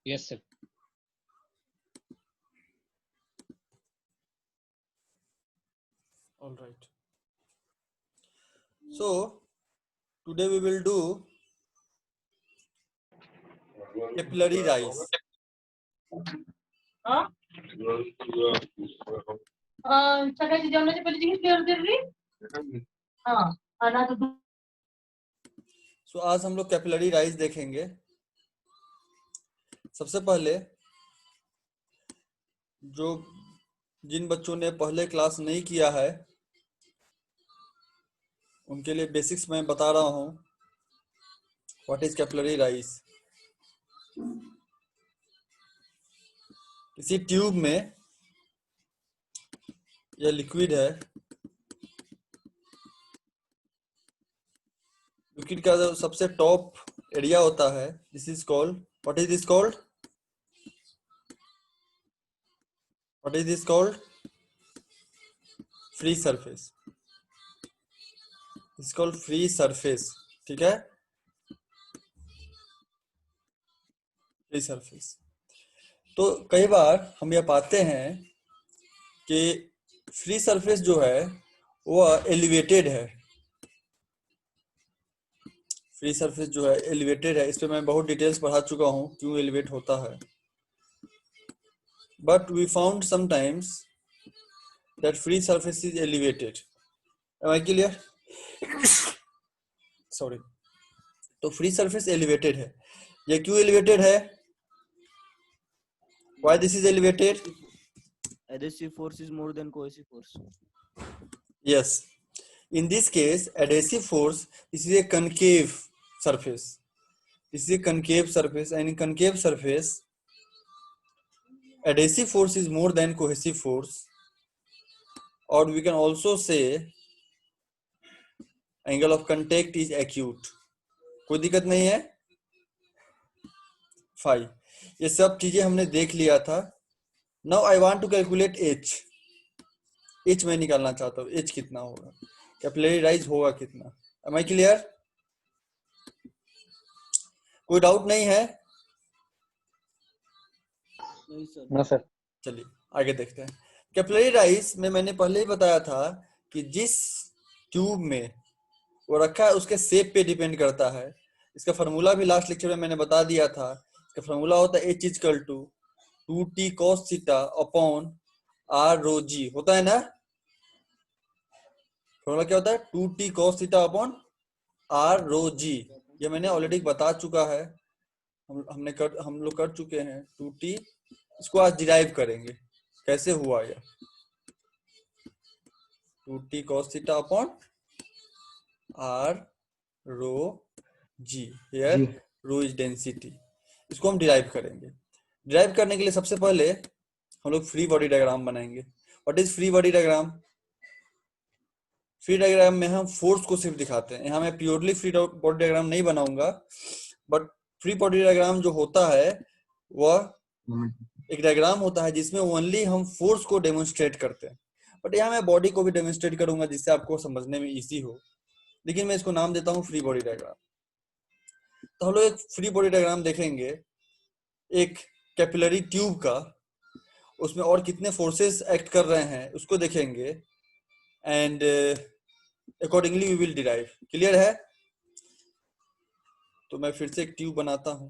Yes, sir. All right. So today we will do capillary rise. सगळ्या जेवणाची पहिली clear दिली हाँ ना तो So आज हम लोग कैपिलरी राइज देखेंगे। सबसे पहले जो जिन बच्चों ने पहले क्लास नहीं किया है उनके लिए बेसिक्स मैं बता रहा हूँ। What is capillary rise? किसी ट्यूब में यह लिक्विड है, लिक्विड का जो सबसे टॉप एरिया होता है, this is called, what is this called? What is this called? Free surface. This called free surface. ठीक है, फ्री सरफेस। तो कई बार हम यह पाते हैं कि फ्री सरफेस जो है वह एलिवेटेड है। फ्री सरफेस जो है एलिवेटेड है। इस पे मैं बहुत डिटेल्स पढ़ा चुका हूँ क्यों एलिवेट होता है। But we found sometimes that free surface is elevated. Am I clear? Sorry. तो फ्री सरफेस एलिवेटेड है। ये क्यों एलिवेटेड है? Why this is elevated? Adhesive force is more than cohesive force. Yes. In this case, adhesive force, this is a concave surface. This is a concave surface, and in concave surface, adhesive force is more than cohesive force. Or we can also say angle of contact is acute. कोई दिक्कत नहीं है? Five. ये सब चीजें हमने देख लिया था। Now I want to calculate H. H मैं निकालना चाहता हूँ। H कितना होगा? कैपिलरी राइज होगा कितना? Am I clear? कोई डाउट नहीं है? नहीं सर। No, sir. चलिए आगे देखते हैं। कैपिलरी राइज में मैंने पहले ही बताया था कि जिस ट्यूब में वो रखा है उसके शेप पे डिपेंड करता है। इसका फार्मूला भी लास्ट लेक्चर में मैंने बता दिया था। इसका फार्मूला होता है H equal to 2t cos theta upon r rho g। होता है ना? फार्मूला क्या होता है? 2t cos theta upon r rho g। ये मैंने ऑलरेडी बता चुका है। हम लोग कर चुके हैं 2t। इसको आज डिराइव करेंगे कैसे हुआ यह। 2t cos theta upon r rho g। Here rho is density. इसको हम डिराइव करेंगे। डिराइव करने के लिए सबसे पहले हम लोग फ्री बॉडी डायग्राम बनाएंगे। What is free body diagram? Free diagram में हम फोर्स को सिर्फ दिखाते हैं। यहाँ मैं प्योरली फ्री बॉडी डायग्राम नहीं बनाऊंगा, बट फ्री बॉडी डायग्राम जो होता है वह एक डायग्राम होता है जिसमें ओनली हम फोर्स को डेमोन्स्ट्रेट करते हैं। बट यहाँ मैं बॉडी को भी डेमोन्स्ट्रेट करूंगा जिससे आपको समझने में इजी हो, लेकिन मैं इसको नाम देता हूँ फ्री बॉडी डायग्राम। तो हम लोग एक फ्री बॉडी डायग्राम देखेंगे एक कैपिलरी ट्यूब का। उसमें और कितने फोर्सेस एक्ट कर रहे हैं उसको देखेंगे and accordingly we will derive. Clear है? तो मैं फिर से एक ट्यूब बनाता हूं।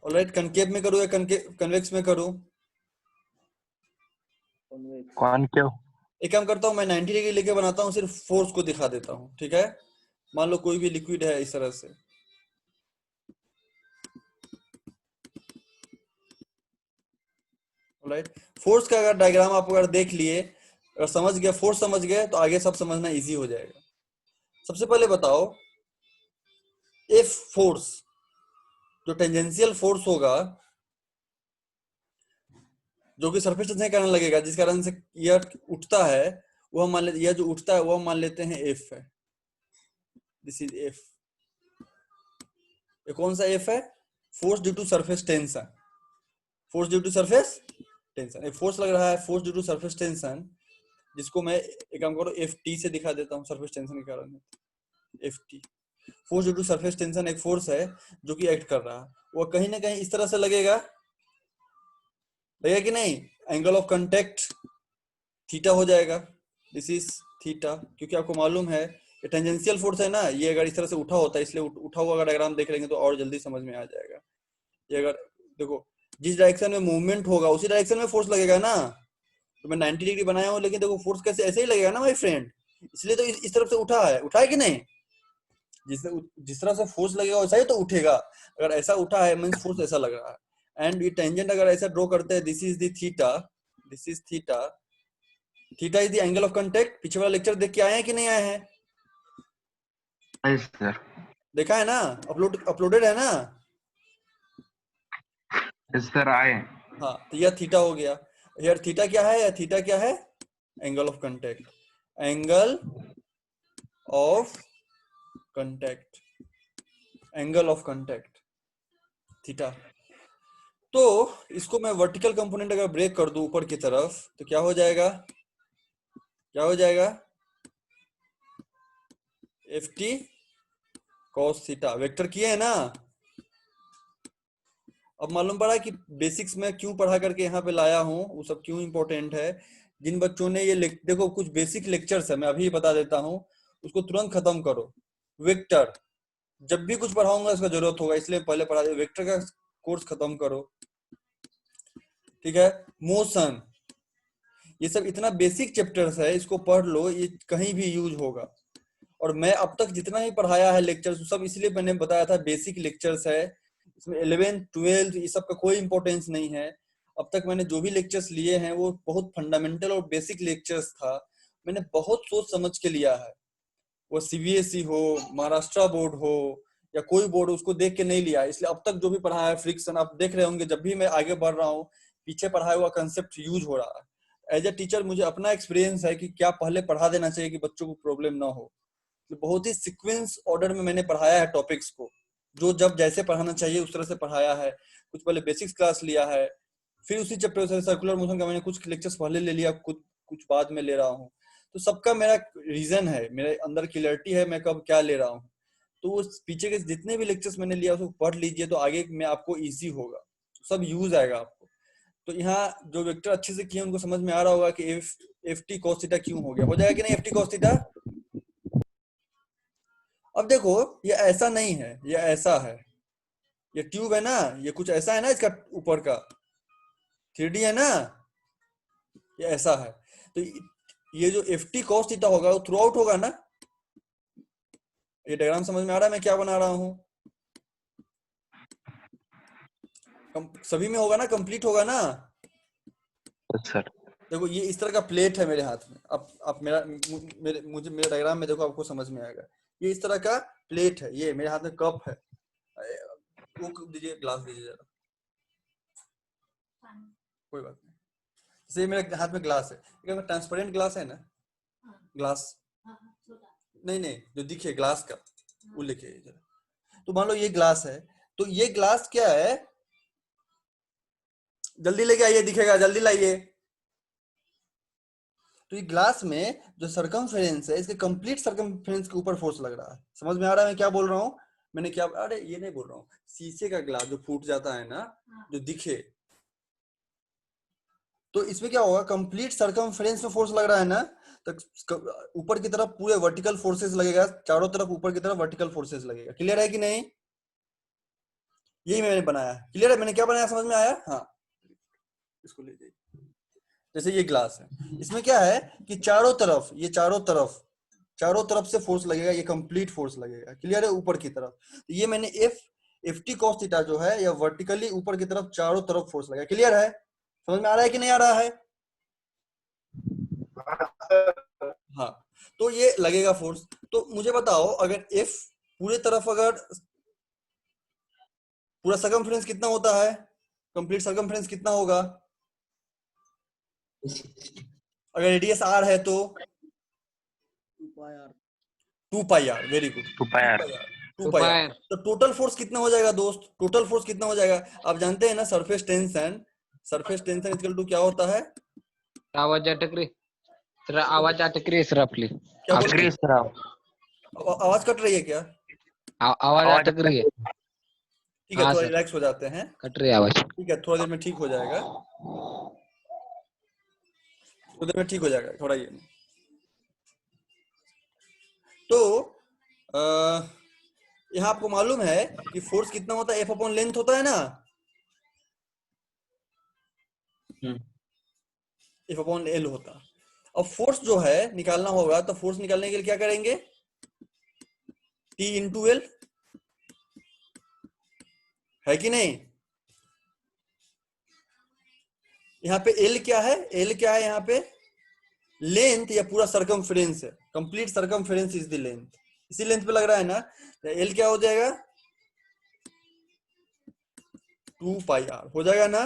ऑलराइट, कनकेव में करूं या कन्वेक्स में करूं? Concave. एक काम करता हूं, मैं 90 डिग्री लेके बनाता हूं, सिर्फ फोर्स को दिखा देता हूं। ठीक है? मान लो कोई भी लिक्विड है इस तरह से। ऑलराइट, फोर्स का अगर डायग्राम आप अगर देख लिए, अगर समझ गए, फोर्स समझ गए, तो आगे सब समझना इजी हो जाएगा। सबसे पहले बताओ, इफ फोर्स जो टेंजेंशियल फोर्स होगा जो कि सरफेस टेंशन के कारण लगेगा, जिस कारण से यह उठता है, वो हम मान लेते, यह जो उठता है वो हम मान लेते हैं एफ है। This is F. ये कौन सा एफ है? Force due to surface tension. Force due to surface tension. एक फोर्स लग रहा है, force due to surface tension, जिसको मैं एक काम करो एफ टी से दिखा देता हूँ, सरफेस टेंशन के कारण। ft। Force due to surface tension एक फोर्स है जो कि एक्ट कर रहा है, वो कहीं ना कहीं इस तरह से लगेगा कि नहीं, एंगल ऑफ कांटेक्ट थीटा हो जाएगा, दिस इज थीटा, क्योंकि आपको मालूम है ये टेंजेंशियल फोर्स है ना, ये अगर इस तरह से उठा होता है, इसलिए उठा हुआ अगर डायग्राम देख लेंगे तो और जल्दी समझ में आ जाएगा। ये अगर देखो जिस डायरेक्शन में मूवमेंट होगा उसी डायरेक्शन में फोर्स लगेगा ना, तो मैं 90 डिग्री बनाया हूं लेकिन देखो फोर्स कैसे ऐसे ही लगेगा ना माय फ्रेंड, इसलिए तो इस तरफ से उठा है कि नहीं, जिस तरह से फोर्स लगेगा वैसा ही तो उठेगा, अगर ऐसा उठा है मींस फोर्स ऐसा लग रहा है। एंड ये टेंजेंट अगर ऐसा ड्रॉ करते हैं, this is the theta, this is theta, theta is the angle of contact. पीछे वाला लेक्चर देख के आए हैं कि नहीं आए हैं? Yes sir. देखा है ना, अपलोडेड है ना? यस सर आए। हाँ, तो यह थीटा हो गया। यार थीटा क्या है, या थीटा क्या है? Angle of contact, angle of contact, angle of contact theta. तो इसको मैं वर्टिकल कंपोनेंट अगर ब्रेक कर दूं ऊपर की तरफ तो क्या हो जाएगा, क्या हो जाएगा, ft cos थीटा। वेक्टर किए है ना, अब मालूम पड़ा कि बेसिक्स में क्यों पढ़ा करके यहाँ पे लाया हूँ, वो सब क्यों इंपॉर्टेंट है। जिन बच्चों ने ये देखो कुछ बेसिक लेक्चर्स है, मैं अभी बता देता हूँ, उसको तुरंत खत्म करो। वेक्टर जब भी कुछ पढ़ाऊंगा इसका जरूरत होगा, इसलिए पहले पढ़ा दे, वेक्टर का कोर्स खत्म करो, ठीक है। मोशन, ये सब इतना बेसिक चैप्टर्स है, इसको पढ़ लो, ये कहीं भी यूज होगा। और मैं अब तक जितना भी पढ़ाया है लेक्चर्स सब इसलिए मैंने बताया था बेसिक लेक्चर्स है, इसमें 11th 12th ये सब का कोई इंपॉर्टेंस नहीं है। अब तक मैंने जो भी लेक्चर्स लिए हैं वो बहुत फंडामेंटल और बेसिक लेक्चर्स था, मैंने बहुत सोच समझ के लिया है। वो सीबीएसई हो, महाराष्ट्र बोर्ड हो या कोई बोर्ड, उसको देख के नहीं लिया, इसलिए अब तक जो भी पढ़ाया है फ्रिक्शन आप देख रहे होंगे, जब भी मैं आगे बढ़ रहा हूँ पीछे पढ़ाया हुआ कंसेप्ट यूज हो रहा है। एज ए टीचर मुझे अपना एक्सपीरियंस है कि क्या पहले पढ़ा देना चाहिए कि बच्चों को प्रॉब्लम ना हो। तो बहुत ही सीक्वेंस ऑर्डर में मैंने पढ़ाया है टॉपिक्स को, जो जब जैसे पढ़ाना चाहिए उस तरह से पढ़ाया है। कुछ पहले बेसिक्स क्लास लिया है, फिर उसी चैप्टर से सर्कुलर मोशन का मैंने कुछ लेक्चर्स पहले ले लिया, कुछ बाद में ले रहा हूँ। तो सबका मेरा रीजन है, मेरे अंदर क्लियरिटी है मैं कब क्या ले रहा हूँ। तो वो पीछे के जितने भी लेक्चर्स मैंने लिया उसको पढ़ लीजिए, तो आगे में आपको इजी होगा, सब यूज आएगा आपको। तो यहाँ जो वेक्टर अच्छे से किए उनको समझ में आ रहा होगा कि एफ टी कॉस थीटा क्यों हो गया, हो जाएगा कि नहीं एफ टी कॉस थीटा। अब देखो ये ऐसा नहीं है, ये ऐसा है, ये ट्यूब है ना, ये कुछ ऐसा है ना, इसका ऊपर का 3D है ना, ये ऐसा है। तो ये जो एफ टी कॉस थीटा होगा वो थ्रू आउट होगा ना। ये डायग्राम समझ में आ रहा है मैं क्या बना रहा हूँ? सभी में होगा ना, कंप्लीट होगा ना। सर देखो ये इस तरह का प्लेट है मेरे हाथ में, अब मेरे डायग्राम में देखो आपको समझ में आएगा। ये इस तरह का प्लेट है, ये मेरे हाथ में कप है, वो दीजिए, ग्लास दीजिए जरा, कोई बात नहीं। जैसे मेरे हाथ में ग्लास है, ट्रांसपेरेंट ग्लास है ना, ग्लास नहीं जो दिखे ग्लास का वो लिखे जरा। तो मान लो ये ग्लास है, तो ये ग्लास क्या है, जल्दी लेके आइए, दिखेगा, जल्दी लाइए। तो ये ग्लास में जो सरकमफेरेंस है, इसके कंप्लीट सरकमफेरेंस के ऊपर फोर्स लग रहा है। समझ में आ रहा है मैं क्या बोल रहा हूँ? मैंने क्या, अरे ये नहीं बोल रहा हूँ, शीशे का ग्लास जो फूट जाता है ना, जो दिखे, तो इसमें क्या होगा, कंप्लीट सरकमफेरेंस में फोर्स लग रहा है ना, तो ऊपर की तरफ पूरे वर्टिकल फोर्सेस लगेगा, चारों तरफ ऊपर की तरफ वर्टिकल फोर्सेस लगेगा। क्लियर है कि नहीं? यही मैंने बनाया, क्लियर है मैंने क्या बनाया, समझ में आया? हाँ, इसको ले जाइए। जैसे ये ग्लास है, इसमें क्या है कि चारों तरफ, ये चारों तरफ से फोर्स लगेगा, ये कंप्लीट फोर्स लगेगा। क्लियर है? ऊपर की तरफ तो ये मैंने एफ टी कॉस थीटा जो है, या वर्टिकली ऊपर की तरफ चारों तरफ फोर्स लगेगा। क्लियर है? समझ में आ रहा है कि नहीं आ रहा है? हाँ, तो ये लगेगा फोर्स। तो मुझे बताओ, अगर एफ पूरे तरफ, अगर पूरा सरकमफेरेंस कितना होता है, कंप्लीट सरकमफेरेंस कितना होगा? अगर रेडियस r है तो 2 पाई r। वेरी गुड, 2 पाई r। 2 पाई r। तो टोटल फोर्स कितना हो जाएगा दोस्त? टोटल फोर्स कितना हो जाएगा? आप जानते हैं ना, सरफेस टेंशन इक्वल टू क्या होता है? आवाज अटक रही, रफली क्या बोल रहे हैं? आवाज कट रही है क्या? आवाज अटक रही है। ठीक है, हाँ थोड़ा सर, रिलैक्स हो जाते हैं। कट रही है आवाज। ठीक है, थोड़ा देर में ठीक हो जाएगा, थोड़ी देर में ठीक हो जाएगा, थोड़ा ये। तो यहाँ आपको मालूम है कि फोर्स कितना होता है, एफ अपॉन लेंथ होता है ना, एफ अपॉन एल होता है। अब फोर्स जो है निकालना होगा, तो फोर्स निकालने के लिए क्या करेंगे, टी इंटू एल, है कि नहीं? यहाँ पे एल क्या है, एल क्या है यहाँ पे, लेंथ या पूरा सरकमफेरेंस है, complete circumference is the length, इसी लेंथ पे लग रहा है ना। एल क्या हो जाएगा, 2 पाई आर हो जाएगा ना,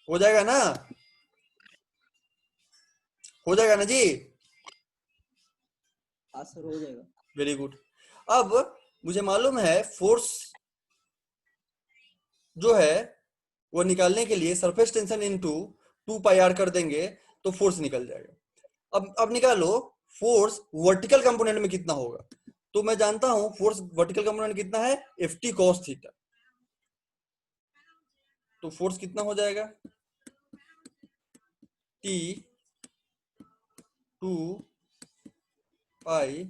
हो जाएगा ना, हो जाएगा ना जी। हाँ सर हो जाएगा। Very good. अब मुझे मालूम है फोर्स जो है वो निकालने के लिए surface tension into 2 pi R कर देंगे तो फोर्स निकल जाएगा। अब निकालो फोर्स वर्टिकल कंपोनेंट में कितना होगा। तो मैं जानता हूं फोर्स वर्टिकल कंपोनेंट कितना है, एफ टी कॉस थीटा। तो फोर्स कितना हो जाएगा, टी 2 पाई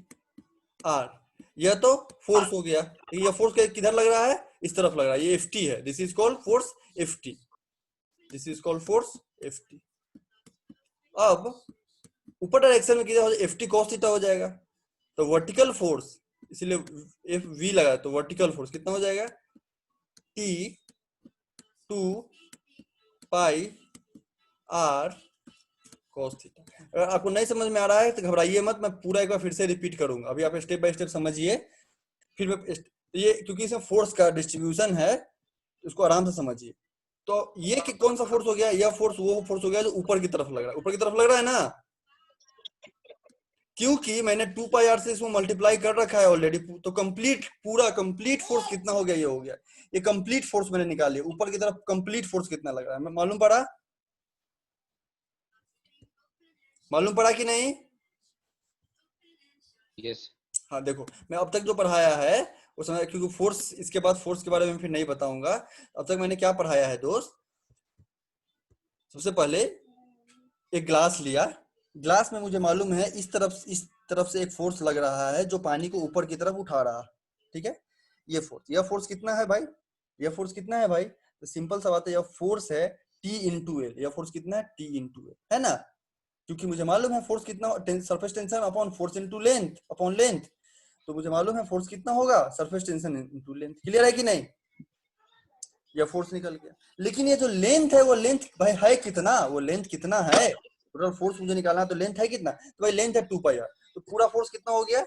आर। यह तो फोर्स हो गया, ये फोर्स किधर लग रहा है, इस तरफ लग रहा है, ये एफ टी है, this is called force F T, this is called force F T. अब ऊपर डायरेक्शन में किधर एफ टी कॉस थीटा हो जाएगा, तो वर्टिकल फोर्स, इसलिए एफ वी लगा, तो वर्टिकल फोर्स कितना हो जाएगा, T 2 pi R cos theta. अगर आपको नहीं समझ में आ रहा है तो घबराइए मत, मैं पूरा एक बार फिर से रिपीट करूंगा, अभी आप स्टेप बाय स्टेप समझिए, फिर मैं ये क्योंकि इसमें फोर्स का डिस्ट्रीब्यूशन है, इसको आराम से समझिए। तो ये कि कौन सा फोर्स हो गया, यह फोर्स वो फोर्स हो गया जो ऊपर की तरफ लग रहा है, ऊपर की तरफ लग रहा है ना, क्योंकि मैंने 2 पाई आर से इसको मल्टीप्लाई कर रखा है ऑलरेडी। तो कंप्लीट फोर्स कितना हो गया, ये हो गया, ये कंप्लीट फोर्स मैंने निकाली, ऊपर की तरफ कंप्लीट फोर्स कितना लग रहा है, मालूम पड़ा, मालूम पड़ा कि नहीं? यस। हाँ देखो, मैं अब तक जो पढ़ाया है उसमें, क्योंकि फोर्स इसके बाद फोर्स के बारे में फिर नहीं बताऊंगा, अब तक मैंने क्या पढ़ाया है दोस्त। सबसे पहले एक ग्लास लिया, ग्लास में मुझे मालूम है इस तरफ से एक फोर्स लग रहा है जो पानी को ऊपर की तरफ उठा रहा है, ठीक है। यह फोर्स कितना है भाई, यह फोर्स कितना है भाई, तो सिंपल सा बात है, यह फोर्स है टी इंटू एल, यह फोर्स कितना है, टी इंटू एल, है ना, क्योंकि मुझे मालूम है फोर्स कितना, surface tension upon force into length upon length, तो मुझे मालूम है फोर्स कितना होगा, surface tension into length. Clear है कि नहीं? यह फोर्स निकल गया, लेकिन ये जो लेंथ है वो लेंथ भाई है कितना, वो लेंथ कितना है, टोटल फोर्स मुझे निकालना है, तो लेंथ है कितना, तो भाई लेंथ है 2 पाई आर, तो पूरा फोर्स कितना हो गया,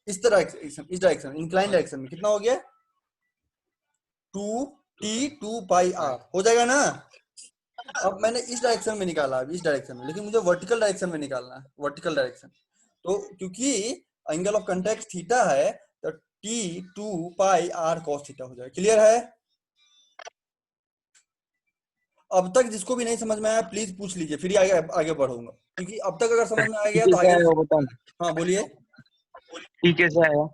इस डायरेक्शन इंक्लाइन डायरेक्शन में कितना हो गया, 2 पाई आर हो जाएगा ना। अब मैंने इस डायरेक्शन में निकाला, इस डायरेक्शन में, लेकिन मुझे वर्टिकल डायरेक्शन में निकालना है, वर्टिकल डायरेक्शन। तो क्योंकि एंगल ऑफ कांटेक्ट थीटा है, तो T 2 pi R cos theta हो जाएगा। क्लियर है? अब तक जिसको भी नहीं समझ में आया प्लीज पूछ लीजिए, फिर आगे बढ़ूंगा, क्योंकि अब तक अगर समझ में आ गया तो आगे। हाँ बोलिए। ठीक है सर आया।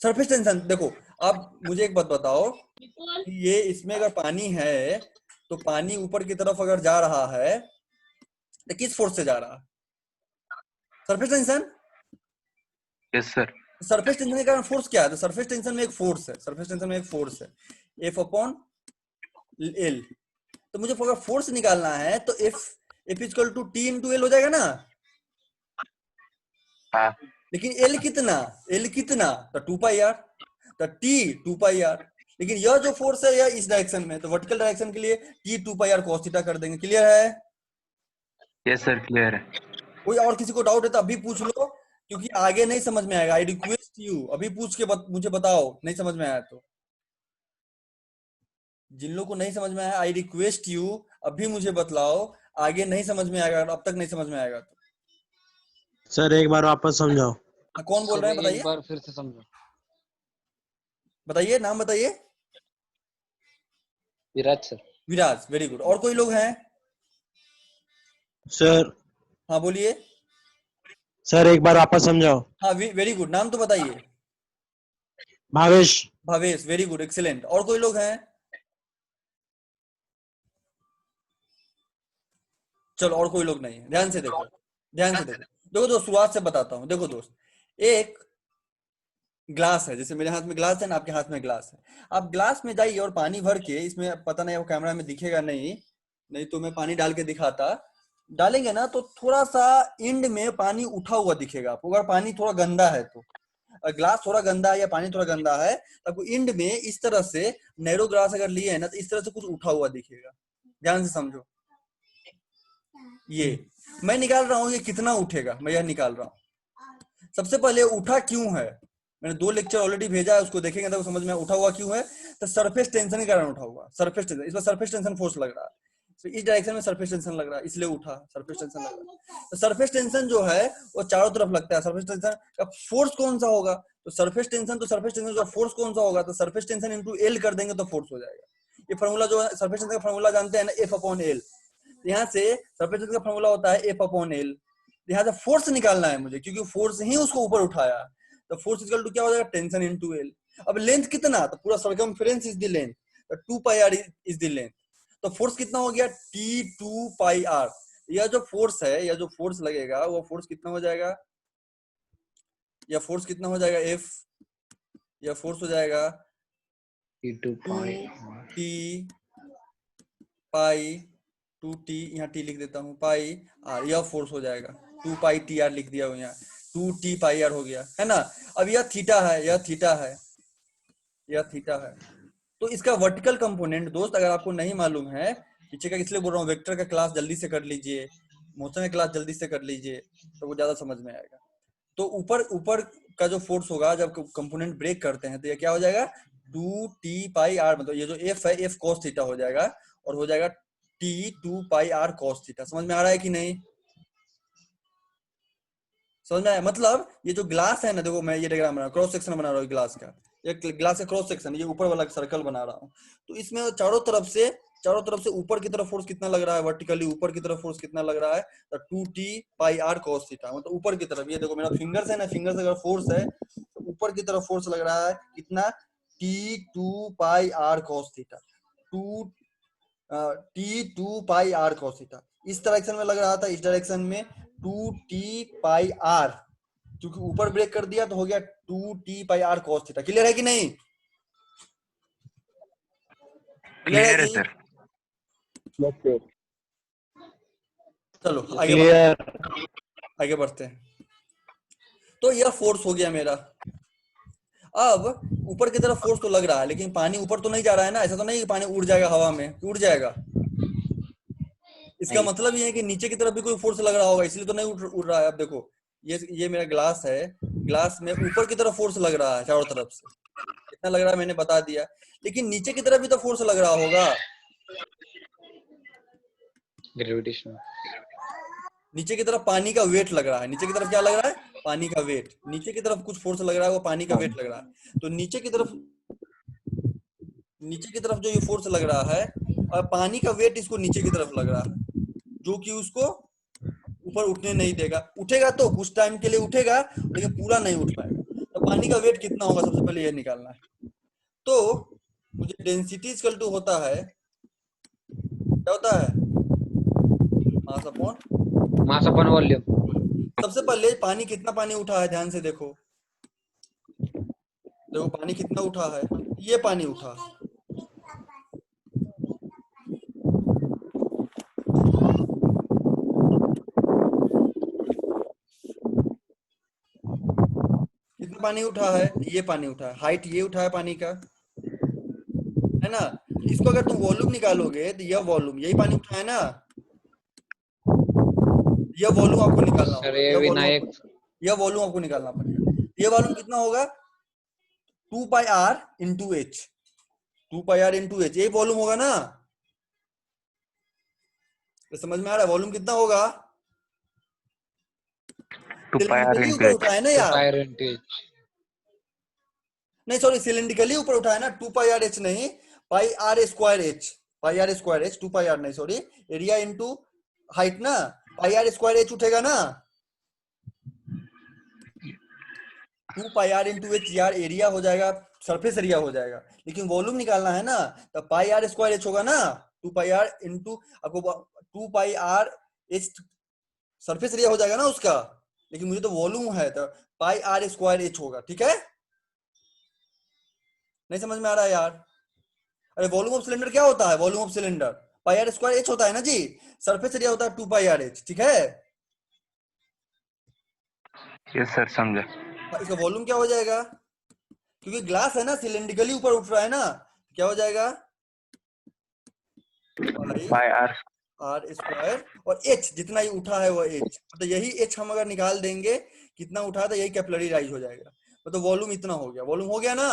सरफेस टेंशन देखो, अब मुझे एक बात बताओ, ये इसमें अगर पानी है तो पानी ऊपर की तरफ अगर जा रहा है तो किस फोर्स से जा रहा है, surface tension. Yes sir. Surface tension के कारण फोर्स क्या है, तो सरफेस टेंशन में एक फोर्स है, सरफेस टेंशन में एक फोर्स है एफ अपॉन एल। तो मुझे अगर फोर्स निकालना है तो F equal to T into L हो जाएगा ना। हाँ। लेकिन एल कितना, तो 2 पाई आर, तो टी 2 पाई आर, लेकिन यह जो फोर्स है यह इस डायरेक्शन में, तो वर्टिकल डायरेक्शन के लिए T 2 pi R cos theta कर देंगे। क्लियर है? यस सर क्लियर है। कोई और किसी को डाउट है तो अभी पूछ लो, क्योंकि आगे नहीं समझ में आएगा। आई रिक्वेस्ट यू अभी पूछ के मुझे बताओ, नहीं समझ में आया तो। जिन लोगों को नहीं समझ में आया, आई रिक्वेस्ट यू अभी मुझे बतलाओ, आगे नहीं समझ में आएगा, अब तक नहीं समझ में आएगा तो। सर एक बार वापस समझाओ। कौन बोल रहे हैं बताइए, एक बार फिर से समझो। बताइए नाम बताइए। विराज सर। विराज, वेरी गुड। और कोई लोग हैं? सर हाँ बोलिए। सर एक बार वापस समझाओ। हाँ वेरी गुड, नाम तो बताइए। Bhavesh. Bhavesh, very good, excellent. और कोई लोग हैं? चलो और कोई लोग नहीं है, ध्यान से देखो, ध्यान से देखो। देखो दोस्त, शुरुआत से बताता हूँ। देखो दोस्त, एक ग्लास है, जैसे मेरे हाथ में ग्लास है ना, आपके हाथ में ग्लास है। आप ग्लास में जाइए और पानी भर के, इसमें पता नहीं वो कैमरा में दिखेगा नहीं, नहीं तो मैं पानी डाल के दिखाता। डालेंगे ना तो थोड़ा सा एंड में पानी उठा हुआ दिखेगा आपको, अगर पानी थोड़ा गंदा है तो। ग्लास थोड़ा गंदा है या पानी थोड़ा गंदा है तो आपको एंड में इस तरह से, नैरो ग्लास अगर लिए है ना, तो इस तरह से कुछ उठा हुआ दिखेगा। ध्यान से समझो। ये मैं निकाल रहा हूँ, ये कितना उठेगा मैं यह निकाल रहा हूँ। सबसे पहले उठा क्यों है, मैंने 2 लेक्चर ऑलरेडी भेजा है, उसको देखेंगे तो समझ में उठा हुआ क्यों है। तो सरफेस टेंशन के कारण उठा हुआ, सरफेस टेंशन, इसमें सरफेस टेंशन फोर्स लग रहा है, तो इस डायरेक्शन में सरफेस टेंशन लग रहा है, इसलिए उठा, सरफेस टेंशन लग रहा है। तो सरफेस टेंशन जो है वो चारों तरफ लगता है। सरफेस टेंशन का फोर्स कौन सा होगा, तो सरफेस टेंशन का फोर्स कौन सा होगा, तो सरफेस टेंशन इंटू एल कर देंगे तो फोर्स हो जाएगा। ये फॉर्मूला जो है, सरफेस टेंशन का फॉर्मूला जानते हैं ना, एफ अपॉन एल। यहाँ से सरफेस टेंशन का फॉर्मूला होता है एफ अपॉन एल। यहाँ से फोर्स निकालना है मुझे, क्योंकि फोर्स ही उसको ऊपर उठाया, तो फोर्स इक्वल टू क्या हो जाएगा, टेंशन इनटू एल। अब लेंथ कितना, तो पूरा सर्कमफेरेंस इज द लेंथ, तो 2 pi are is the length. तो फोर्स कितना हो गया, T2 पाई आर। यह जो फोर्स है, यह जो फोर्स लगेगा वो फोर्स कितना हो जाएगा, यह फोर्स कितना हो जाएगा F, यह फोर्स हो जाएगा T2 पाई 2T पाई 2T, यहाँ T लिख देता हूँ, पाई आर, यह फोर्स हो जाएगा। 2 पाई टी आर लिख दिया हूँ यहाँ, 2T पाई आर हो गया, है ना। अब यह थीटा है, यह थीटा है, यह थीटा है। तो इसका वर्टिकल कंपोनेंट दोस्त अगर आपको नहीं मालूम है, पीछे का इसलिए बोल रहा हूँ, वेक्टर का क्लास जल्दी से कर लीजिए, मोशन का क्लास जल्दी से कर लीजिए, तो वो ज्यादा समझ में आएगा। तो ऊपर ऊपर का जो फोर्स होगा जब कंपोनेंट ब्रेक करते हैं, तो ये क्या हो जाएगा, 2T पाई आर, मतलब ये जो F है, F cos थीटा हो जाएगा, और हो जाएगा T2 pi R cos theta. समझ में आ रहा है कि नहीं, समझ में आया। मतलब ये जो ग्लास है ना, देखो मैं ये डायग्राम बना रहा हूँ, क्रॉस सेक्शन बना रहा हूँ ग्लास का, ये ग्लास का क्रॉस सेक्शन, ये ऊपर वाला सर्कल बना रहा हूँ। तो इसमें चारों तरफ से ऊपर की तरफ फोर्स कितना लग रहा है, वर्टिकली ऊपर की तरफ फोर्स कितना लग रहा है, तो 2T pi R cos theta. मतलब ऊपर की तरफ, ये देखो मेरा फिंगर्स है ना, फिंगर से अगर फोर्स है तो ऊपर की तरफ फोर्स लग रहा है कितना, T2 pi R cos theta, T2 pi R cos theta. इस डायरेक्शन में लग रहा था, इस डायरेक्शन में 2T पाई आर, क्योंकि ऊपर ब्रेक कर दिया तो हो गया 2T pi R cos theta. Clear है कि नहीं, क्लियर है सर। चलो क्लियर। आगे बढ़ते हैं। तो यह फोर्स हो गया मेरा। अब ऊपर की तरफ फोर्स तो लग रहा है, लेकिन पानी ऊपर तो नहीं जा रहा है ना, ऐसा तो नहीं कि पानी उड़ जाएगा हवा में, उड़ जाएगा। इसका मतलब ये है कि नीचे की तरफ भी कोई फोर्स लग रहा होगा, इसलिए तो नहीं उड़ रहा है। अब देखो ये मेरा ग्लास है, ग्लास में ऊपर की तरफ फोर्स लग रहा है चारों तरफ से, कितना लग रहा है मैंने बता दिया, लेकिन नीचे की तरफ भी तो फोर्स लग रहा होगा। ग्रेविटेशन। नीचे की तरफ पानी का वेट लग रहा है, नीचे की तरफ क्या लग रहा है, पानी का वेट। नीचे की तरफ कुछ फोर्स लग रहा है, वो पानी का वेट लग रहा है। तो नीचे की तरफ जो ये फोर्स लग रहा है, और पानी का वेट इसको नीचे की तरफ लग रहा है, जो कि उसको ऊपर उठने नहीं देगा। उठेगा तो कुछ टाइम के लिए उठेगा, लेकिन पूरा नहीं उठ पाएगा। तो पानी का वेट कितना होगा, सबसे पहले ये निकालना है। तो मुझे डेंसिटी इक्वल टू होता है, क्या होता है, मास अपॉन वॉल्यूम। सबसे पहले पानी कितना पानी उठा है, ध्यान से देखो, पानी कितना उठा है, ये पानी उठा, कितना पानी उठा है, ये पानी उठा है, हाइट ये उठा है पानी का, है ना। इसको अगर तुम वॉल्यूम निकालोगे तो यह वॉल्यूम, यही पानी उठा है ना, यह वॉल्यूम आपको निकालना होगा, यह वॉल्यूम आपको निकालना पड़ेगा। ये वॉल्यूम कितना होगा, 2 pi R into H, 2 pi R into H, यही वॉल्यूम होगा ना। तो समझ में आ रहा है वॉल्यूम कितना होगा, 2 पाई आर ऊपर उठा है ना यार, नहीं सॉरी, सिलिंड्रिकली ऊपर उठा है ना, 2 पाई आर एच नहीं, pi R square H, pi R square H, 2 pi R नहीं सॉरी, एरिया इंटू हाइट ना, पाई आर स्क्वायर एच उठेगा ना, 2 पाई आर इंटू एच, यार एरिया हो जाएगा, सरफेस एरिया हो जाएगा, लेकिन वॉल्यूम निकालना है ना, तो पाई आर स्क्वायर एच होगा ना, 2 पाई आर इंटू आपको 2 pi R H surface area हो जाएगा ना उसका, लेकिन मुझे तो वॉल्यूम है, तो पाई आर स्क्वायर एच होगा। ठीक है, नहीं समझ में आ रहा है यार? अरे वॉल्यूम ऑफ सिलेंडर क्या होता है? Volume of cylinder pi R square H होता है ना जी, सरफेस एरिया होता है 2 पाई आर एच। ठीक है, यस सर, समझा। इसका वॉल्यूम क्या हो जाएगा? क्योंकि ग्लास है ना, सिलेंड्रिकली ऊपर उठ रहा है ना, क्या हो जाएगा? पाई पाई आर। आर स्क्वायर, और एच जितना ही उठा है वो एच, मतलब यही एच हम अगर निकाल देंगे कितना उठा था, यही कैपिलरी राइज हो जाएगा, मतलब वॉल्यूम इतना हो गया। वॉल्यूम हो गया ना,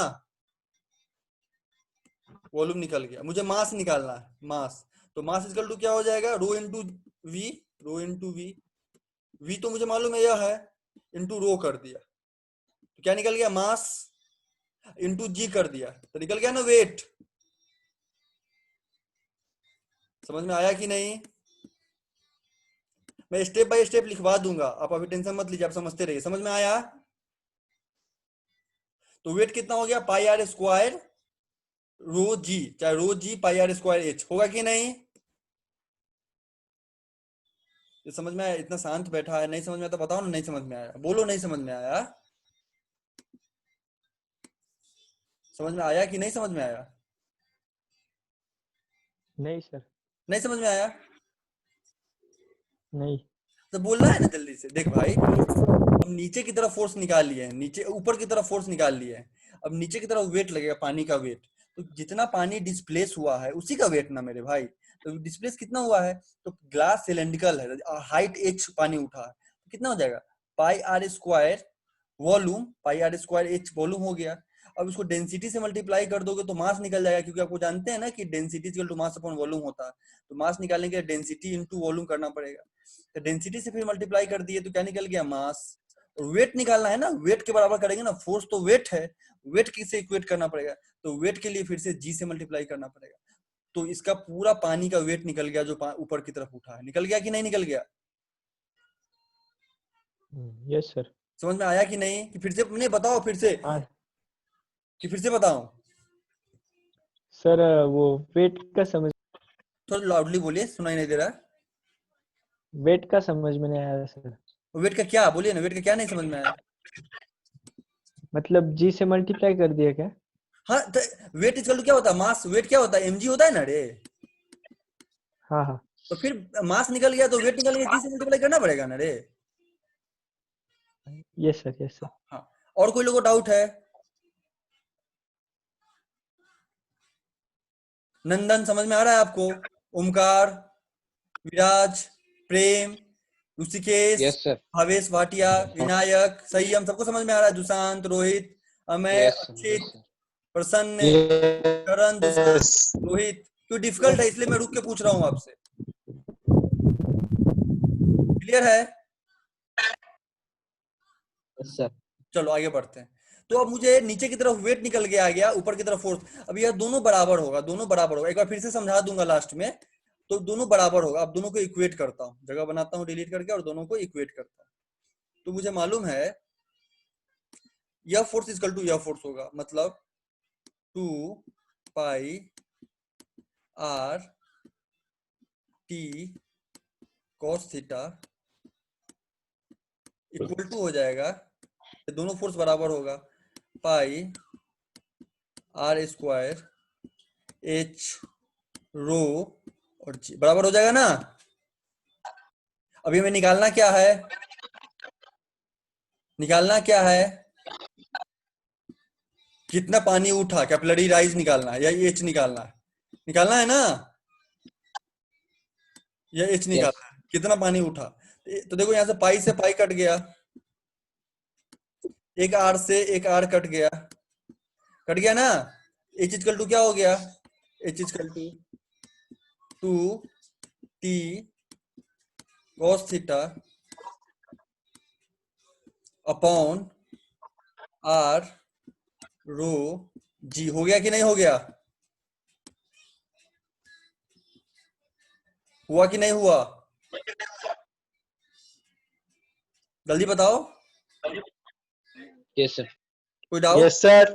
वॉल्यूम निकल गया। मुझे मास निकालना है, मास, तो मास इक्वल टू क्या हो जाएगा? Rho into V, rho into V, V तो मुझे मालूम है यह है, इंटू रो कर दिया, तो क्या निकल गया? मास इंटू जी कर दिया, तो निकल गया ना वेट। समझ में आया कि नहीं? मैं स्टेप बाय स्टेप लिखवा दूंगा, आप अभी टेंशन मत लीजिए, आप समझते रहिए। समझ में आया? तो वेट कितना हो गया? पाई आर स्क्वायर रो जी, चाहे रो जी पाई आर स्क्वायर एच, होगा कि नहीं? ये समझ में आया? इतना शांत बैठा है, नहीं समझ में आया तो बताओ ना, नहीं समझ में आया बोलो, नहीं समझ में आया। समझ में आया कि नहीं समझ में आया? नहीं सर, नहीं समझ में आया नहीं। तो बोलना है ना जल्दी से। देख भाई, हम नीचे की तरफ फोर्स निकाल लिए हैं, नीचे ऊपर की तरफ फोर्स निकाल लिए हैं, अब नीचे की तरफ वेट लगेगा, पानी का वेट, तो जितना पानी डिस्प्लेस हुआ है उसी का वेट ना मेरे भाई। तो डिस्प्लेस कितना हुआ है? तो ग्लास सिलेंड्रिकल है, हाइट एच पानी उठा है, तो कितना हो जाएगा? Pi R square volume, pi R square H volume हो गया। अब इसको डेंसिटी से मल्टीप्लाई कर दोगे तो मास निकल जाएगा, क्योंकि आपको जानते हैं ना कि density equal to mass upon volume होता है, तो मास निकालने के लिए डेंसिटी इंटू वॉल्यूम करना पड़ेगा, तो डेंसिटी से फिर मल्टीप्लाई कर दिए तो क्या निकल गया? मास। और वेट निकालना है ना, वेट के बराबर करेंगे ना, फोर्स तो वेट है, वेट किससे इक्वेट करना पड़ेगा, तो वेट के लिए फिर से जी से मल्टीप्लाई करना पड़ेगा। तो इसका पूरा पानी का वेट निकल गया जो ऊपर की तरफ उठा है, निकल गया कि नहीं निकल गया? Yes sir. समझ में आया कि नहीं? कि फिर से नहीं बताओ, फिर से हाँ कि फिर से बताऊं? सर, वो वेट का समझ थोड़ा लाउडली बोलिए, सुनाई नहीं दे रहा है। वेट का समझ में नहीं आया सर। वेट का क्या बोलिए ना, वेट का क्या नहीं समझ में आया? मतलब जी से मल्टीप्लाई कर दिया क्या? हाँ, तो वेट इक्वल टू क्या होता है? मास। वेट क्या होता है? mg होता है ना रे। हाँ हाँ। तो फिर मास निकल गया तो वेट निकल गया, जी से मल्टीप्लाई करना पड़ेगा ना रे। Yes sir, yes sir. हाँ, और कोई लोगों को डाउट है? नंदन समझ में आ रहा है आपको? ओमकार, विराज, प्रेम, ऋषिकेश, Yes, sir. भावेश भाटिया, विनायक, संयम, सबको समझ में आ रहा है? Dushant, Rohit, Amay, Yes, sir. अक्षित, Yes, sir. प्रसन्न, करण, दुशांत, रोहित। क्यों डिफिकल्ट है इसलिए मैं रुक के पूछ रहा हूँ आपसे। क्लियर है? Yes, sir. चलो आगे बढ़ते हैं। तो अब मुझे नीचे की तरफ वेट निकल के आ गया, ऊपर की तरफ फोर्स। अब यह दोनों बराबर होगा, दोनों बराबर होगा। एक बार फिर से समझा दूंगा लास्ट में, तो दोनों बराबर होगा। अब दोनों को इक्वेट करता हूँ, जगह बनाता हूँ डिलीट करके, और दोनों को इक्वेट करता हूँ। तो मुझे मालूम है यह फोर्स इक्वल टू यह फोर्स होगा, मतलब 2 pi R T cos theta equal to हो जाएगा, दोनों फोर्स बराबर होगा, pi R square H rho और जी, बराबर हो जाएगा ना। अभी हमें निकालना क्या है? निकालना क्या है? कितना पानी उठा, कैपिलरी राइज निकालना है, या एच निकालना है? निकालना है ना, या एच Yes. निकालना है, कितना पानी उठा। तो देखो यहाँ से पाई कट गया, एक आर से एक आर कट गया ना। एच इक्वल टू क्या हो गया? H equal to 2 T cos theta upon R rho g. हो गया कि नहीं हो गया? हुआ कि नहीं हुआ? जल्दी बताओ। Yes, sir. कोई डाउट? Yes sir.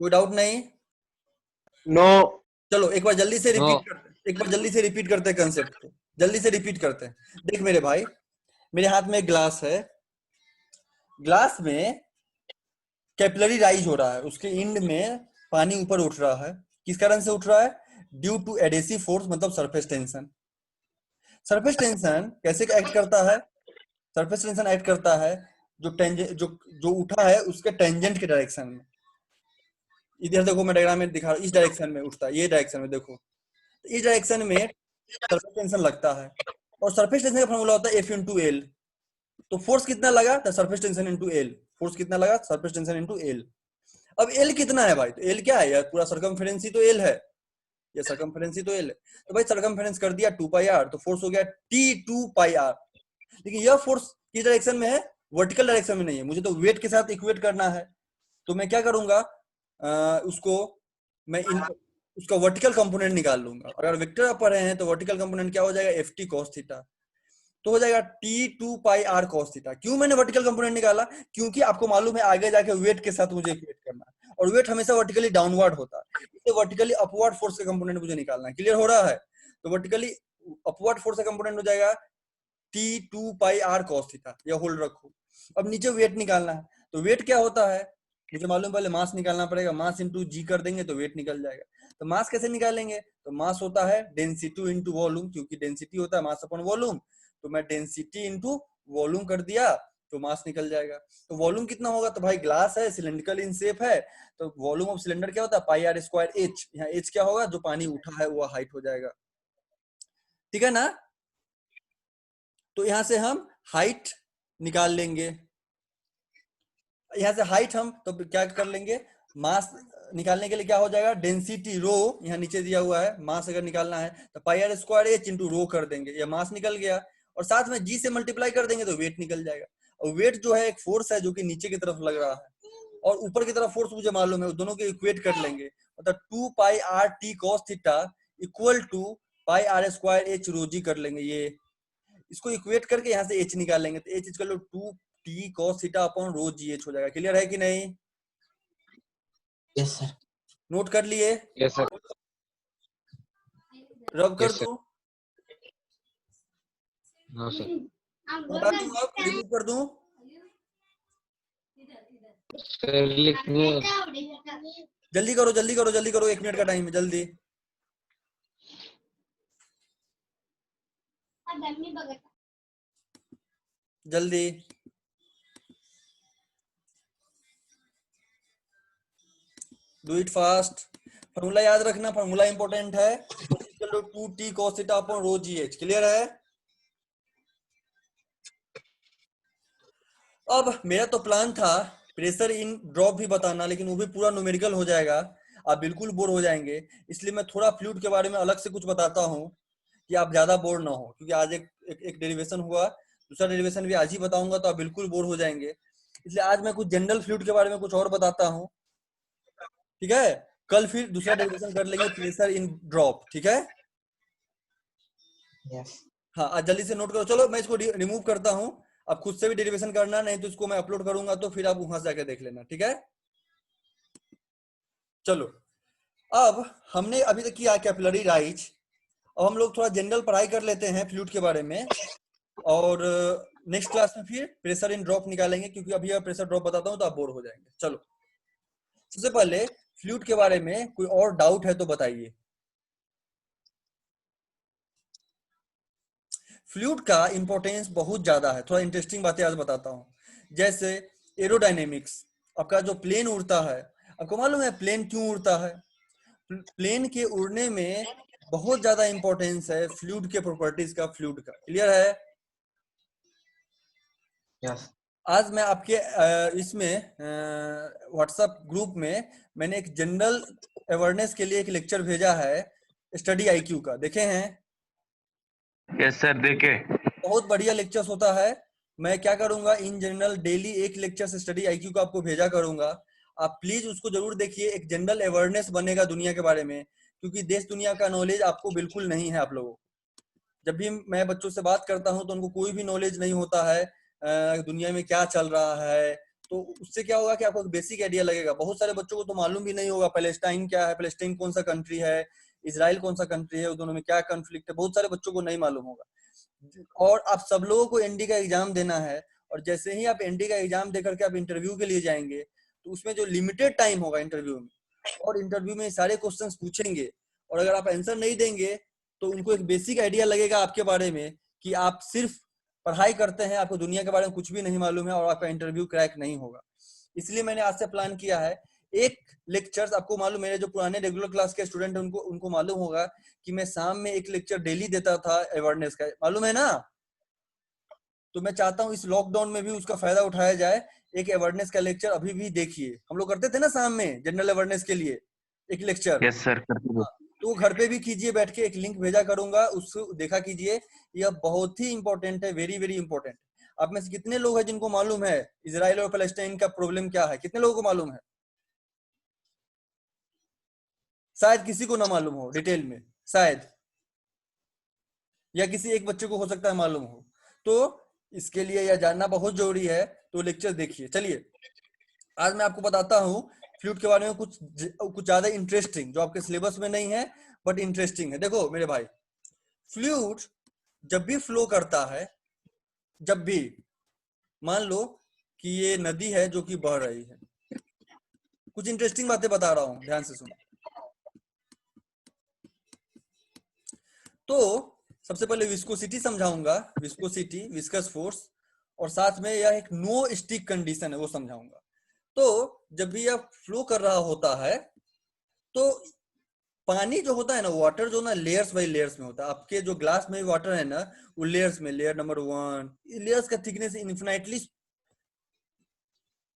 कोई डाउट नहीं? नो। चलो एक बार जल्दी से No. रिपीट करते हैं कंसेप्ट को, जल्दी से रिपीट करते हैं। देख मेरे भाई, मेरे हाथ में एक ग्लास है, ग्लास में कैपिलरी राइज हो रहा है, उसके इंड में पानी ऊपर उठ रहा है। किस कारण से उठ रहा है? ड्यू टू एडेसिव फोर्स, मतलब सरफेस टेंशन। सरफेस टेंशन कैसे एक्ट करता है? सरफेस टेंशन एक्ट करता है जो जो उठा है उसके टेंजेंट के डायरेक्शन में। इधर देखो, मैं डायग्राम में दिखा रहा हूं, इस डायरेक्शन में उठता है, ये डायरेक्शन में देखो, इस डायरेक्शन में सरफेस टेंशन लगता है, और सरफेस टेंशन का फॉर्मूला होता है F into L। तो फोर्स कितना लगा? तो surface tension into L। Force कितना लगा? Surface tension into L। अब L कितना है भाई? तो L क्या है यार? पूरा सरकमफेरेंस ही तो L है, ये सरकमफेरेंस ही तो L है। तो भाई सरकमफेरेंस कर दिया 2 पाई r, तो फोर्स हो गया T2 पाई r। लेकिन यह फोर्स किस डायरेक्शन में है? वर्टिकल डायरेक्शन में नहीं है, मुझे तो वेट के साथ इक्वेट करना है। तो मैं क्या करूंगा, उसका वर्टिकल कंपोनेंट निकाल लूंगा। अगर वेक्टर पढ़ रहे हैं तो वर्टिकल कंपोनेंट क्या हो जाएगा? ft cos theta. तो हो जाएगा T2 पाई r cos थीटा। क्यों मैंने वर्टिकल कंपोनेंट निकाला? क्योंकि आपको मालूम है आगे जाके वेट के साथ मुझे इक्वेट करना है, और वेट हमेशा वर्टिकली डाउनवर्ड होता है, इसलिए वर्टिकली अपवर्ड फोर्स का कंपोनेंट मुझे निकालना है। क्लियर हो रहा है? तो वर्टिकली अपवर्ड फोर्स का कंपोनेंट हो जाएगा T2 पाई r cos थीटा। ये होल्ड रखो। अब नीचे वेट निकालना है, तो वेट क्या होता है मुझे मालूम, पहले मास निकालना पड़ेगा। मास इंटू जी कर देंगे तो वेट निकल जाएगा। तो मास कैसे निकालेंगे? तो मास होता है डेंसिटी इंटू वॉल्यूम, क्योंकि डेंसिटी होता है मास अपॉन वॉल्यूम। तो मैं डेंसिटी इंटू वॉल्यूम कर दिया तो मास निकल जाएगा। तो वॉल्यूम कितना होगा? तो भाई ग्लास है, सिलिंड्रिकल इन शेप है, तो वॉल्यूम ऑफ सिलेंडर क्या होता है? पाई आर स्क्वायर एच। यहाँ एच क्या होगा? जो पानी उठा है वो हाइट हो जाएगा, ठीक है ना? तो यहां से हम हाइट निकाल लेंगे। यहाँ से हाइट हम तो क्या कर लेंगे? मास निकालने के लिए क्या हो जाएगा? डेंसिटी रो, यहाँ नीचे दिया हुआ है, मास अगर निकालना है तो pi R square H into rho कर देंगे, ये मास निकल गया, और साथ में जी से मल्टीप्लाई कर देंगे तो वेट निकल जाएगा। और वेट जो है एक फोर्स है जो कि नीचे की तरफ लग रहा है, और ऊपर की तरफ फोर्स मुझे मालूम है, दोनों के इक्वेट कर लेंगे। मतलब 2 pi R T cos theta equal to pi R square H rho g कर लेंगे। ये इसको इक्वेट करके यहाँ से एच निकाल लेंगे, तो H equal to 2 T cos theta upon rho g h हो जाएगा। क्लियर है कि नहीं? Yes sir. नोट कर लिए? Yes, sir. रब कर Yes, sir. दूं? No, sir. बता दूं? अब रिमूव कर दूं? Sir, लिखने जल्दी करो जल्दी करो जल्दी करो, 1 मिनट का टाइम है, जल्दी। जल्दी डू इट फास्ट। फॉर्मूला याद रखना, फॉर्मूला इंपॉर्टेंट है। 2t cos theta upon rho g H. Clear है? अब मेरा तो प्लान था प्रेशर इन ड्रॉप भी बताना, लेकिन वो भी पूरा न्यूमेरिकल हो जाएगा, आप बिल्कुल बोर हो जाएंगे। इसलिए मैं थोड़ा फ्लूइड के बारे में अलग से कुछ बताता हूँ कि आप ज्यादा बोर ना हो, क्योंकि आज एक डेरिवेशन हुआ, दूसरा डेरिवेशन भी आज ही बताऊंगा तो आप बिल्कुल बोर हो जाएंगे। इसलिए आज मैं कुछ जनरल फ्लूइड के बारे में कुछ और बताता हूँ, ठीक है? कल फिर दूसरा डेरिवेशन कर लेंगे प्रेशर इन ड्रॉप, ठीक है? यस। हाँ, आज जल्दी से नोट करो। चलो मैं इसको रिमूव करता हूँ, आप खुद से भी डेरिवेशन करना, नहीं तो इसको मैं अपलोड करूंगा तो फिर आप वहां से जाके देख लेना, ठीक है? चलो, अब हमने अभी तक किया कैपिलरी राइज। अब हम लोग थोड़ा जनरल पढ़ाई कर लेते हैं फ्लूइड के बारे में, और नेक्स्ट क्लास में फिर प्रेशर इन ड्रॉप निकालेंगे, क्योंकि अभी अगर प्रेशर ड्रॉप बताता हूँ तो आप बोर हो जाएंगे। चलो, सबसे पहले फ्लूइड के बारे में कोई और डाउट है तो बताइए। फ्लूइड का इंपॉर्टेंस बहुत ज्यादा है, थोड़ा इंटरेस्टिंग बातें आज बताता हूँ। जैसे एरोडायनेमिक्स, आपका जो प्लेन उड़ता है, आपको मालूम है प्लेन क्यों उड़ता है? प्लेन के उड़ने में बहुत ज्यादा इंपॉर्टेंस है फ्लूइड के प्रॉपर्टीज का, फ्लूइड का। क्लियर है? यस। आज मैं आपके इसमें व्हाट्सएप ग्रुप में मैंने एक जनरल अवेयरनेस के लिए एक लेक्चर भेजा है, स्टडी आईक्यू का, देखे हैं? यस सर, देखे। बहुत बढ़िया लेक्चर्स होता है। मैं क्या करूंगा, इन जनरल डेली एक लेक्चर से स्टडी आईक्यू का आपको भेजा करूंगा, आप प्लीज उसको जरूर देखिए। एक जनरल अवेयरनेस बनेगा दुनिया के बारे में, क्योंकि देश दुनिया का नॉलेज आपको बिल्कुल नहीं है। आप लोगों को जब भी मैं बच्चों से बात करता हूं तो उनको कोई भी नॉलेज नहीं होता है दुनिया में क्या चल रहा है, तो उससे क्या होगा कि आपको एक बेसिक आइडिया लगेगा। बहुत सारे बच्चों को तो मालूम भी नहीं होगा पैलेस्टाइन क्या है, पैलेस्टाइन कौन सा कंट्री है, इजराइल कौन सा कंट्री है, दोनों में क्या कॉन्फ्लिक्ट है, बहुत सारे बच्चों को नहीं मालूम होगा। और आप सब लोगों को एनडी का एग्जाम देना है, और जैसे ही आप एनडी का एग्जाम देकर के आप इंटरव्यू के लिए जाएंगे, तो उसमें जो लिमिटेड टाइम होगा इंटरव्यू में, और इंटरव्यू में सारे क्वेश्चंस पूछेंगे, और अगर आप आंसर नहीं देंगे तो उनको एक बेसिक आइडिया लगेगा आपके बारे में कि आप सिर्फ पढ़ाई करते हैं, आपको दुनिया के बारे में कुछ भी नहीं मालूम है, और आपका इंटरव्यू क्रैक नहीं होगा। इसलिए मैंने आज से प्लान किया है एक लेक्चर्स, आपको मालूम, मेरे जो पुराने रेगुलर क्लास के स्टूडेंट हैं उनको मालूम होगा कि मैं शाम में एक लेक्चर डेली देता था अवेयरनेस का, मालूम है ना। तो मैं चाहता हूँ इस लॉकडाउन में भी उसका फायदा उठाया जाए। एक अवेयरनेस का लेक्चर अभी भी देखिए, हम लोग करते थे ना शाम में जनरल अवेयरनेस के लिए एक लेक्चर। यस सर, करते थे। तो घर पे भी कीजिए बैठ के, एक लिंक भेजा करूंगा, उसको देखा कीजिए। यह बहुत ही इंपॉर्टेंट है, वेरी वेरी इंपॉर्टेंट। आप में से कितने लोग हैं जिनको मालूम है इजराइल और पैलेस्टाइन का प्रॉब्लम क्या है? कितने लोगों को मालूम है? शायद किसी को ना मालूम हो डिटेल में, शायद, या किसी एक बच्चे को हो सकता है मालूम हो। तो इसके लिए यह जानना बहुत जरूरी है, तो लेक्चर देखिए। चलिए आज मैं आपको बताता हूँ फ्लूइड के बारे में कुछ ज्यादा इंटरेस्टिंग, जो आपके सिलेबस में नहीं है बट इंटरेस्टिंग है। देखो मेरे भाई, फ्लूइड जब भी फ्लो करता है, जब भी मान लो कि ये नदी है जो कि बह रही है, कुछ इंटरेस्टिंग बातें बता रहा हूं, ध्यान से सुनो। तो सबसे पहले विस्कोसिटी समझाऊंगा, विस्कोसिटी, विस्कस फोर्स, और साथ में यह एक नो स्टिक कंडीशन है वो समझाऊंगा। तो जब भी यह फ्लो कर रहा होता है, तो पानी जो होता है ना, वाटर जो ना लेयर्स बाई लेयर्स में होता है। आपके जो ग्लास में वाटर है ना, वो लेयर्स में, लेयर नंबर 1, लेयर्स का थिकनेस इनफिनाइटली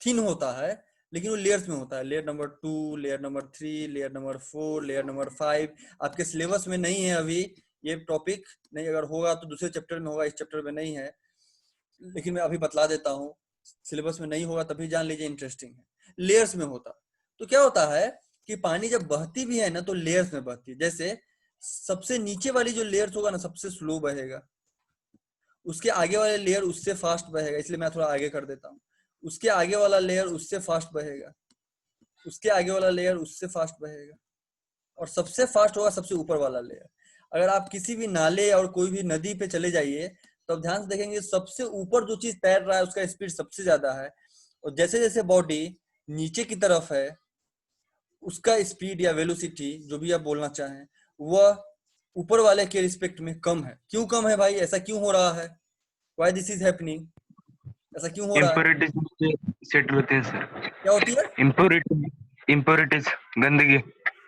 थिन होता है, लेकिन वो लेयर्स में होता है। Layer number 2, layer number 3, layer number 4, layer number 5। आपके सिलेबस में नहीं है अभी ये टॉपिक, नहीं, अगर होगा तो दूसरे चैप्टर में होगा, इस चैप्टर में नहीं है, लेकिन मैं अभी बतला देता हूँ। सिलेबस में नहीं होगा तभी जान लीजिए, इंटरेस्टिंग है। लेयर्स में होता, तो क्या होता है कि पानी जब बहती भी है ना, तो लेयर्स में बहती है। जैसे सबसे नीचे वाली जो लेयर्स होगा ना, सबसे स्लो बहेगा, उसके आगे वाले लेयर उससे फास्ट बहेगा, इसलिए मैं थोड़ा आगे कर देता हूँ। उसके आगे वाला लेयर उससे फास्ट बहेगा, उसके आगे वाला लेयर उससे फास्ट बहेगा, और सबसे फास्ट होगा सबसे ऊपर वाला लेयर। अगर आप किसी भी नाले और कोई भी नदी पे चले जाइए, तो आप ध्यान से देखेंगे सबसे ऊपर जो चीज तैर रहा है उसका स्पीड सबसे ज्यादा है, और जैसे जैसे बॉडी नीचे की तरफ है, उसका स्पीड या वेलोसिटी जो भी आप बोलना चाहें, वह ऊपर वाले के रिस्पेक्ट में कम है। क्यों कम है भाई? ऐसा क्यों हो रहा है? Why this is happening? ऐसा क्यों हो रहा है? इम्प्योरिटीज सेट होते हैं सर। क्या होती है? इम्प्योरिटीज, गंदगी।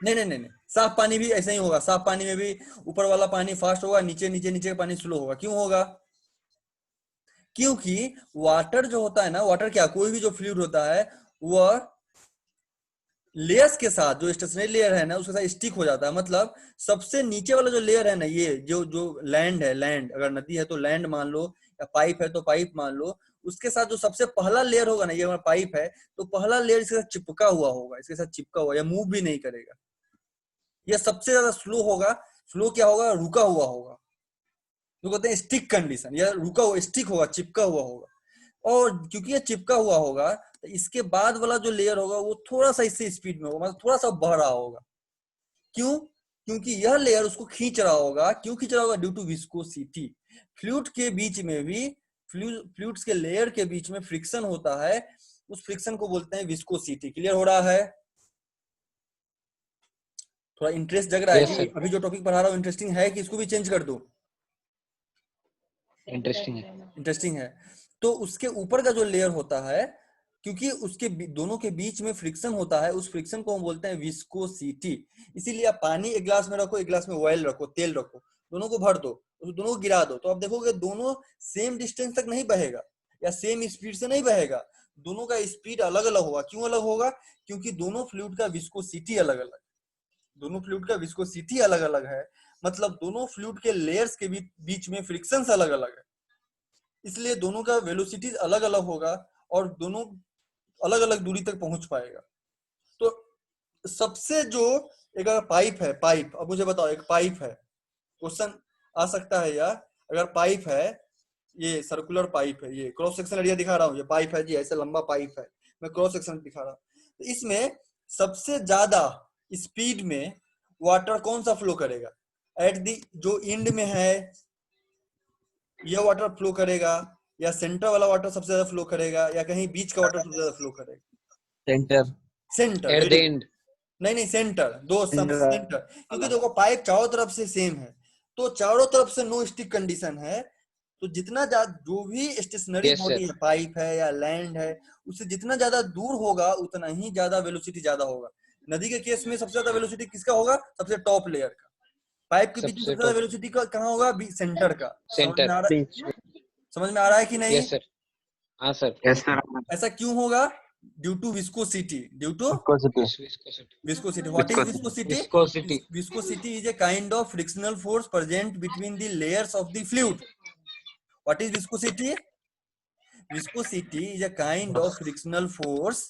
नहीं नहीं नहीं नहीं, साफ पानी भी ऐसा ही होगा। साफ पानी में भी ऊपर वाला पानी फास्ट होगा, नीचे नीचे नीचे का पानी स्लो होगा। क्यों होगा? क्योंकि वाटर जो होता है ना, वाटर क्या, कोई भी जो फ्लूइड होता है वह लेयर्स के साथ, जो स्टेशनरी लेयर है ना उसके साथ स्टिक हो जाता है। मतलब सबसे नीचे वाला जो लेयर है ना, ये जो लैंड है, लैंड, अगर नदी है तो लैंड मान लो, या पाइप है तो पाइप मान लो, उसके साथ जो सबसे पहला लेयर होगा ना, ये हमारा पाइप है, तो पहला लेयर इसके साथ चिपका हुआ होगा, इसके साथ चिपका हुआ, या मूव भी नहीं करेगा। यह सबसे ज्यादा स्लो होगा। स्लो क्या होगा? रुका हुआ होगा, जो कहते हैं स्टिक कंडीशन। यह रुका हुआ, स्टिक होगा, चिपका हुआ होगा। और क्योंकि ये चिपका हुआ होगा, तो इसके बाद वाला जो लेयर होगा वो थोड़ा सा इससे स्पीड में होगा, मतलब थोड़ा सा बढ़ रहा होगा। क्यों? क्योंकि यह लेयर उसको खींच रहा होगा। क्यों खींच रहा होगा? Due to viscosity. फ्लूइड के बीच में भी, फ्लूइड्स के लेयर के बीच में फ्रिक्शन होता है, उस फ्रिक्शन को बोलते हैं विस्कोसिटी। क्लियर हो रहा है? थोड़ा इंटरेस्ट जग रहा है Yes, कि sir. अभी जो टॉपिक पढ़ा रहा हूँ इंटरेस्टिंग है कि इसको भी चेंज कर दूं? इंटरेस्टिंग है। इंटरेस्टिंग है। तो उसके ऊपर का जो लेयर होता है, क्योंकि उसके दोनों के बीच में फ्रिक्शन होता है, उस फ्रिक्शन को हम बोलते हैं विस्कोसिटी। इसीलिए आप पानी एक ग्लास में रखो, एक ग्लास में ऑयल रखो, तेल रखो, दोनों को भर दो, दोनों को गिरा दो, तो आप देखोगे दोनों सेम डिस्टेंस तक नहीं बहेगा, या सेम स्पीड से नहीं बहेगा। दोनों का स्पीड अलग अलग होगा। क्यों अलग होगा? क्योंकि दोनों फ्लूइड का विस्कोसिटी अलग अलग, दोनों फ्लूइड का विस्कोसिटी अलग अलग है। मतलब दोनों फ्लूइड के लेयर्स के बीच में फ्रिक्शन अलग अलग है, इसलिए दोनों का वेलोसिटी अलग अलग होगा, और दोनों अलग अलग दूरी तक पहुंच पाएगा। तो सबसे जो एक पाइप है, पाइप, अब मुझे बताओ, एक पाइप है, क्वेश्चन आ सकता है यार, अगर पाइप है ये सर्कुलर पाइप है, ये क्रॉस सेक्शन एरिया दिखा रहा हूँ, ये पाइप है जी, ऐसे लंबा पाइप है, मैं क्रॉस सेक्शन दिखा रहा हूँ। तो इसमें सबसे ज्यादा स्पीड में वाटर कौन सा फ्लो करेगा? एट दी जो एंड में है ये वाटर फ्लो करेगा, या सेंटर वाला वाटर सबसे ज्यादा फ्लो करेगा, या कहीं बीच का वाटर सबसे ज्यादा फ्लो करेगा? Center. Centre. At the end. नहीं सेंटर, दो सेंटर, क्योंकि देखो पाइप चारों तरफ से सेम है, तो चारों तरफ से नो स्टिक कंडीशन है, तो जितना जो भी स्टेशनरी Yes, बॉडी sir. है, पाइप है या लैंड है, उससे जितना ज्यादा दूर होगा उतना ही ज्यादा वेलोसिटी ज्यादा होगा। नदी के केस में सबसे ज्यादा वेलोसिटी किसका होगा? सबसे टॉप लेयर का। पाइप के बीच में सबसे सबसे ज्यादा top. वेलोसिटी का कहाँ होगा? सेंटर का। Center. समझ में आ रहा है कि नहीं? Yes, sir. हाँ सर. Yes sir. ऐसा क्यों होगा? Due to viscosity. Due to Viscosity. viscosity. What is viscosity? Viscosity. Viscosity is a kind of frictional force present between the layers of the fluid. What is viscosity? Viscosity is a kind of frictional force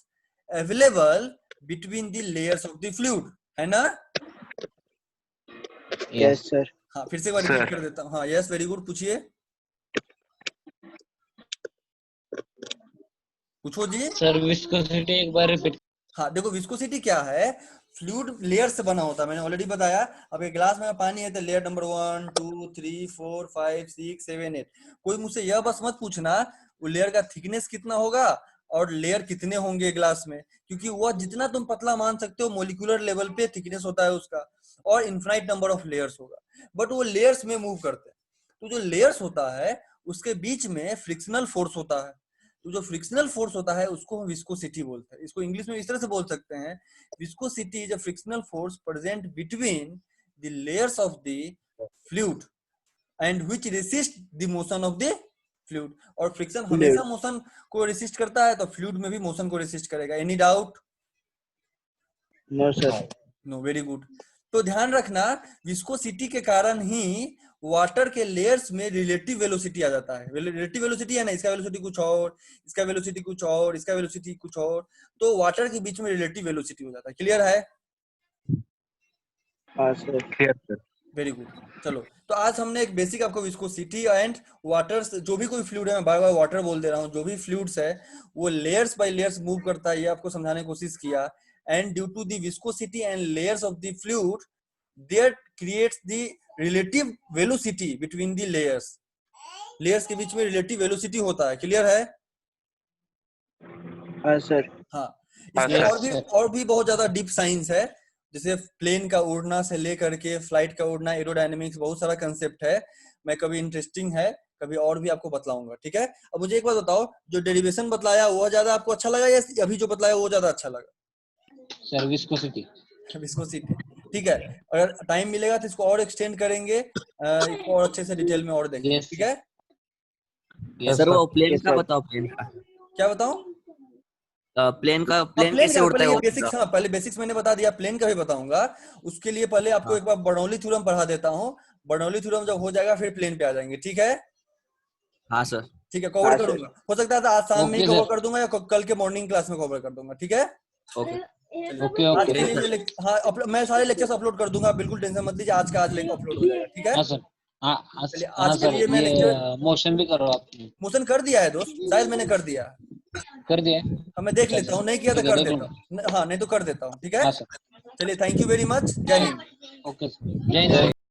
available between the layers of the fluid. है ना? Yes. sir. हाँ, फिर से एक बार Sir. Repeat कर देता हूँ। हाँ, यस, वेरी गुड, पूछिए, पूछो जी। सर विस्कोसिटी एक बार रिपीट. हाँ, देखो विस्कोसिटी क्या है? फ्लूइड लेयर से बना होता है, मैंने ऑलरेडी बताया। अब एक ग्लास में पानी है तो लेयर नंबर 1 2 3 4 5 6 7 8। कोई मुझसे यह बस मत पूछना वो लेयर का थिकनेस कितना होगा और लेयर कितने होंगे ग्लास में, क्योंकि वह जितना तुम पतला मान सकते हो मोलिकुलर लेवल पे थिकनेस होता है उसका, और इनफाइनाइट नंबर ऑफ लेयर्स होगा, बट वो लेयर्स में मूव करते हैं। तो जो लेयर्स होता है उसके बीच में फ्रिक्शनल फोर्स होता है, तो जो फ्रिक्शनल फोर्स होता है उसको हम विस्कोसिटी बोलते हैं। इसको इंग्लिश में इस तरह से बोल सकते हैं, viscosity is a frictional force present between the layers of the fluid and which resist the motion of the fluid. और फ्रिक्शन हमेशा मोशन को रेसिस्ट करता है, तो फ्लूइड में भी मोशन को रेसिस्ट करेगा। Any doubt? No, sir. No, very good. तो ध्यान रखना, विस्कोसिटी के कारण ही वाटर के लेयर्स में रिलेटिव वेलोसिटी आ जाता है। रिलेटिव वेलोसिटी है ना, इसका वेलोसिटी कुछ और, इसका वेलोसिटी कुछ और, इसका वेलोसिटी कुछ और, तो वाटर के बीच में रिलेटिव वेलोसिटी हो जाता है। क्लियर है? हाँ sir. Clear sir. Very good. चलो, तो आज हमने एक बेसिक आपको विस्कोसिटी एंड वाटर, जो भी कोई फ्लूइड है, मैं बार बार वाटर बोल दे रहा हूँ, जो भी फ्लूइड्स है वो लेयर्स बाय लेयर्स मूव करता है, ये आपको समझाने की कोशिश किया। And due to the viscosity and layers of the fluid there creates the relative velocity between the layers. Layers के बीच में रिलेटिव वेलोसिटी होता है। क्लियर है? हाँ sir. हाँ, हाँ, इसमें सर। और भी बहुत ज्यादा डीप साइंस है, जैसे प्लेन का उड़ना से लेकर के फ्लाइट का उड़ना, एरोडायनेमिक्स, बहुत सारा कंसेप्ट है। मैं कभी इंटरेस्टिंग है कभी और भी आपको बतलाऊंगा, ठीक है? अब मुझे एक बात बताओ, जो डेरिवेशन बतलाया वो ज्यादा आपको अच्छा लगा या अभी जो बतलाया वो ज्यादा अच्छा लगा? Sir viscosity. विस्कोसिटी, ठीक है। अगर टाइम मिलेगा तो इसको और एक्सटेंड करेंगे, इसको और अच्छे से डिटेल में और देखेंगे, Yes. ठीक है? Yes, सर वो प्लेन Yes, का sir. बताओ, प्लेन का। क्या बताऊं? प्लेन का, हाँ, प्लेन प्लेन कैसे का उड़ता पहले है ये वो बेसिक्स, हाँ पहले बेसिक्स मैंने बता दिया, प्लेन का भी बताऊंगा। उसके लिए पहले आपको हाँ। एक बार बर्नौली थ्योरम पढ़ा देता हूँ। बर्नौली थ्योरम जब हो जाएगा फिर प्लेन पे आ जाएंगे, ठीक है? हाँ सर। ठीक है, कवर हाँ, सर। करूंगा। हो सकता है तो आज शाम में ही Okay, कवर sir. कर दूंगा या कल के मॉर्निंग क्लास में कवर कर दूंगा, ठीक है? ओके। ओके आज ओके. के लिए ये हाँ मैं सारे लेक्चर्स अपलोड कर दूंगा, बिल्कुल टेंशन मत लीजिए, आज का आज लेकर अपलोड हो जाएगा, ठीक है? हाँ सर. हाँ चलिए, हाँ आज के सर, लिए मैं ये लेक्चर मोशन भी करो आप. मोशन कर दिया है दोस्त, शायद मैंने कर दिया। कर दिया. हाँ, मैं देख लेता हूँ, नहीं किया तो ठीक है, कर देख देता हूँ। हाँ, नहीं तो कर देता हूँ, ठीक है? हाँ सर. चलिए, थैंक यू वेरी मच, जय हिंद। Okay sir. जय हिंद.